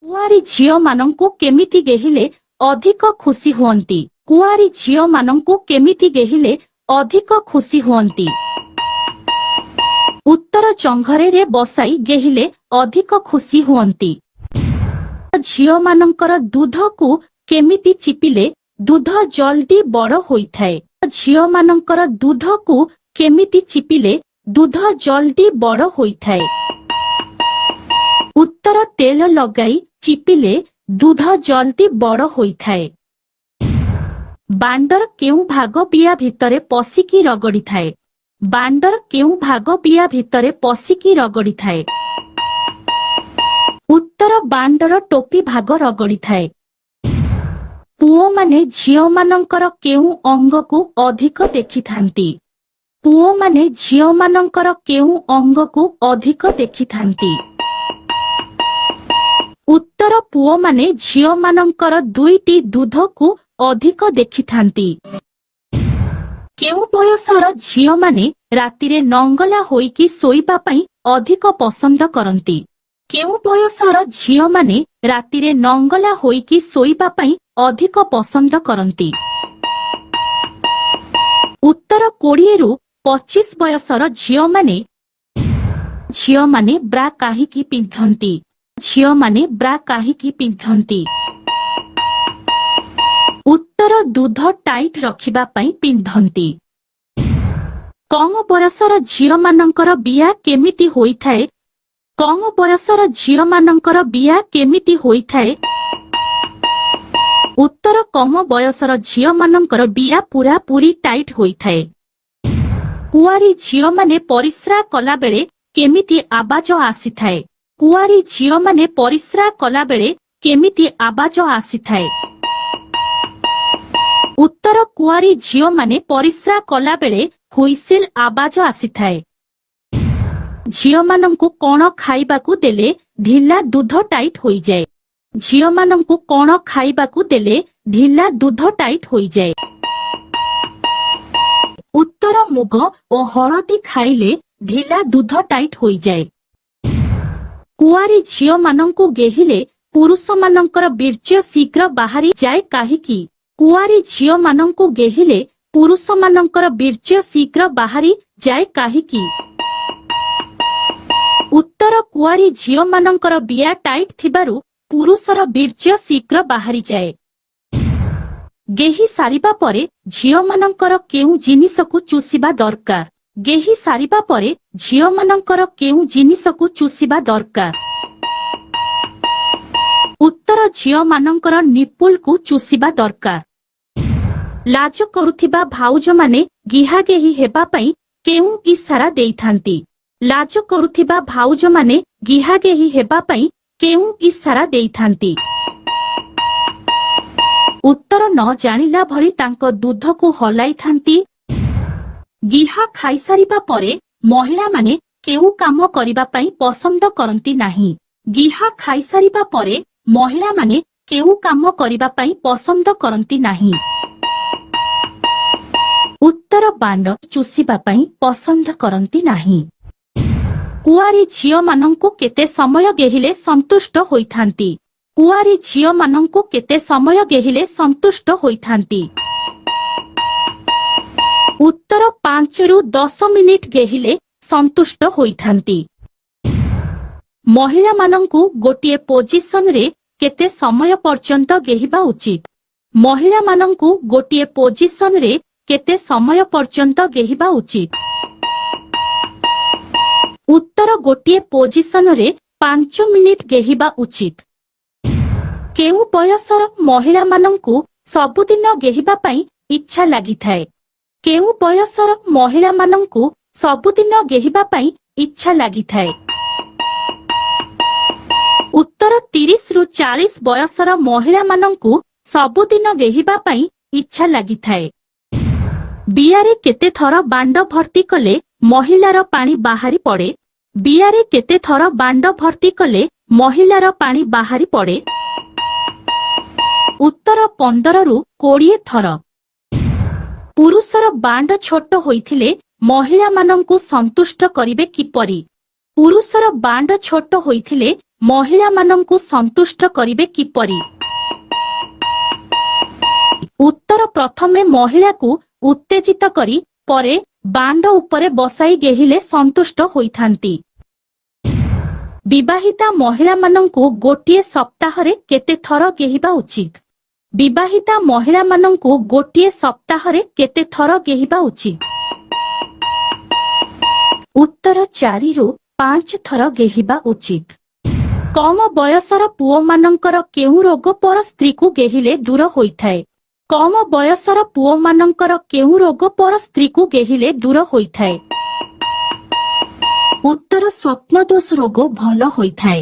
कुआरी झियो मानंकु केमिति गेहिले अधिक खुशी हुअन्ति। कुआरी झियो मानंकु केमिति गेहिले अधिक खुशी हुअन्ति। उत्तर चंघरे रे बसाई गेहिले अधिक खुशी हुअन्ति। झियो मानंकर दूध को केमिति चिपिले दूध जल्दी बड़ होइथाए। झियो मानंकर दूध को केमिति चिपिले दूध जल्दी बड़ होइथाए। उत्तर तेल लगाई चिपिले दूध जल्दी बड़ होइथाए। बांडर केउ भाग बिया भितरे पसिकी रगड़ी थाए। बांडर केउ भाग बिया भितरे पसिकी रगड़ी थाए। उत्तर बांडर टोपी भाग रगड़ी थाए। पुओ माने झियो मानंकर केउ अंग को अधिक देखि थांती। पुओ माने झियो मानंकर केउ अंग को अधिक देखि थांती। उत्तर पुओ माने झियो मानंकर दुईटी दूध को अधिक देखि थांती। केउ बयसर झियो माने रातिरे नंगला होइकी सोइबा पई अधिक पसंद करंती। केउ बयसर झियो माने रातिरे नंगला होइकी सोइबा पई अधिक पसंद करंती। उत्तर 20 रु 25 बयसर झियो माने ब्रा काहिकी पिंधंती। झियो माने ब्रा काहिकी पिंधंती। उत्तर दूध टाइट रखिबा पई पिंधंती। कम बयसर झियो मानंकर बिया केमिति होइथाए। कम बयसर झियो मानंकर बिया केमिति होइथाए। उत्तर कम बयसर झियो मानंकर बिया पूरा पूरी टाइट होइथाए। कुआरी झियो माने परिस्रा कला बेले केमिति आवाज आसीथाए। कुआरी झियो माने परिस्रा कला बेले केमिति आवाज आसीथाए। उत्तर कुआरी झियो माने परिस्रा कला बेले हुइसिल आवाज आसीथाए। झियो मानंकु कोण खाइबाकू देले ढिला दूध टाइट होई जाए। झियो मानंकु कोण खाइबाकू देले ढिला दूध टाइट होई जाए। उत्तर मुग ओ हळदी खाइले ढिला दूध टाइट होई जाए। कुआरी झियो मानंकु गेहिले पुरुष मानंकर बीर्य शीघ्र बाहरी जाए काहिकी। कुआरी झियो मानंकु गेहिले पुरुष मानंकर बीर्य शीघ्र बाहरी जाए काहिकी। उत्तर कुआरी झियो मानंकर बिया टाइट थिबारु पुरुषर बीर्य शीघ्र बाहरी जाए। गेही सारिबा परे झियो मानंकर केउ जिनिसकु चुसिबा दरकार। गेही सारिबा परे झियो मानंकर केउ जिनिसकु चुसिबा दरकार। उत्तर झियो मानंकर निपुल को चुसिबा दरकार। लाज करुथिबा भाउज माने गिहा गेही हेबा पई केउ इशारा देइथांती। लाज करुथिबा भाउज माने गिहा गेही हेबा पई केउ इशारा देइथांती। उत्तर न जानिला भली तांको दूध को हलाई थांती। गिहा खाइसारिबा परे महिला माने केउ काम करिबा पई पसंद करंती नाही। गिहा खाइसारिबा परे महिला माने केउ काम करिबा पई पसंद करंती नाही। उत्तर बांड चुसिबा पई पसंद करंती नाही। कुआरी झियो मानंकु केते समय गेहिले संतुष्ट होइथांती। कुआरी झियो मानंकु केते समय गेहिले संतुष्ट होइथांती। उत्तर 5 रु 10 मिनिट गेहिले संतुष्ट होइथांती। महिला मानंकु गोटिए पोजिशन रे केते समय पर्यंत गेहिबा उचित। महिला मानंकु गोटिए पोजिशन रे केते समय पर्यंत गेहिबा उचित। उत्तर गोटिए पोजिशन रे 5 मिनिट गेहिबा उचित। केउ बयसर महिला मानंकु सबुदिन गेहिबा पई इच्छा लागिथाए। केउ बयसर महिला मानंकु सबुदिन गेहिबा पई इच्छा लागिथाए। उत्तर 30 रु 40 बयसर महिला मानंकु सबुदिन गेहिबा पई इच्छा लागिथाए। बियारे केते थर बांड भर्ती कले महिलार पानी बाहरी पड़े। बियारे केते थर बांड भर्ती कले महिलार पानी बाहरी पड़े। उत्तर 15 रु 20 थर। पुरुषर बांड छोट होइथिले महिला मानंकु संतुष्ट करिवे किपरि। पुरुषर बांड छोट होइथिले ମହିଳାମାନଙ୍କୁ ସନ୍ତୁଷ୍ଟ କରିବେ କିପରି? ଉତ୍ତର ପ୍ରଥମେ ମହିଳାକୁ ଉତ୍ତେଜିତ କରି ପରେ ବାଣ୍ଡ ଉପରେ ବସାଇ ଗେହିଲେ ସନ୍ତୁଷ୍ଟ ହୋଇଥାନ୍ତି। ବିବାହିତା ମହିଳାମାନଙ୍କୁ ଗୋଟିଏ ସପ୍ତାହରେ କେତେ ଥର ଗେହିବା ଉଚିତ? ବିବାହିତା ମହିଳାମାନଙ୍କୁ ଗୋଟିଏ ସପ୍ତାହରେ କେତେ ଥର ଗେହିବା ଉଚିତ? ଉତ୍ତର 4 ରୁ 5 ଥର ଗେହିବା ଉଚିତ। କମ ବୟସର ପୁଅମାନଙ୍କର କେଉଁ ରୋଗ ପର ସ୍ତ୍ରୀକୁ ଗେହିଲେ ଦୂର ହୋଇଥାଏ? କମ ବୟସର ପୁଅମାନଙ୍କର କେଉଁ ରୋଗ ପର ସ୍ତ୍ରୀକୁ ଗେହିଲେ ଦୂର ହୋଇଥାଏ? ଉତ୍ତର ସ୍ୱପ୍ନଦୋଷ ରୋଗ ଭଲ ହୋଇଥାଏ।